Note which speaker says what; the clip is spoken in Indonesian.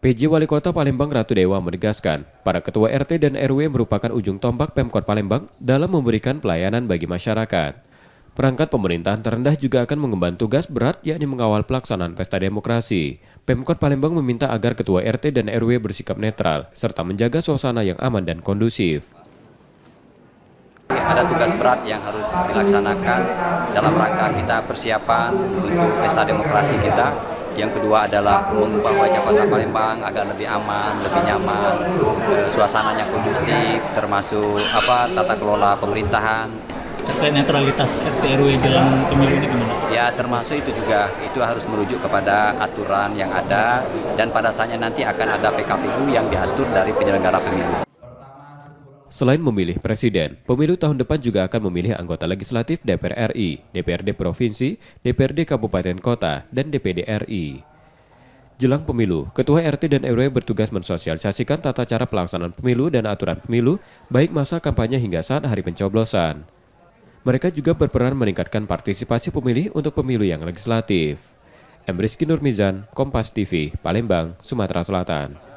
Speaker 1: PJ Wali Kota Palembang Ratu Dewa menegaskan, para ketua RT dan RW merupakan ujung tombak Pemkot Palembang dalam memberikan pelayanan bagi masyarakat. Perangkat pemerintahan terendah juga akan mengemban tugas berat yakni mengawal pelaksanaan pesta demokrasi. Pemkot Palembang meminta agar ketua RT dan RW bersikap netral serta menjaga suasana yang aman dan kondusif.
Speaker 2: Ada tugas berat yang harus dilaksanakan dalam rangka kita persiapan untuk pesta demokrasi kita. Yang kedua adalah mengubah wajah kota Palembang agar lebih aman, lebih nyaman, suasananya kondusif, termasuk tata kelola pemerintahan.
Speaker 3: Terkait netralitas RT RW dalam pemilu ini gimana?
Speaker 2: Ya termasuk itu juga, itu harus merujuk kepada aturan yang ada dan pada saatnya nanti akan ada PKPU yang diatur dari penyelenggara pemilu.
Speaker 1: Selain memilih presiden, pemilu tahun depan juga akan memilih anggota legislatif DPR RI, DPRD Provinsi, DPRD Kabupaten Kota, dan DPD RI. Jelang pemilu, Ketua RT dan RW bertugas mensosialisasikan tata cara pelaksanaan pemilu dan aturan pemilu, baik masa kampanye hingga saat hari pencoblosan. Mereka juga berperan meningkatkan partisipasi pemilih untuk pemilu yang legislatif. Emriski Nurmizan, Kompas TV, Palembang, Sumatera Selatan.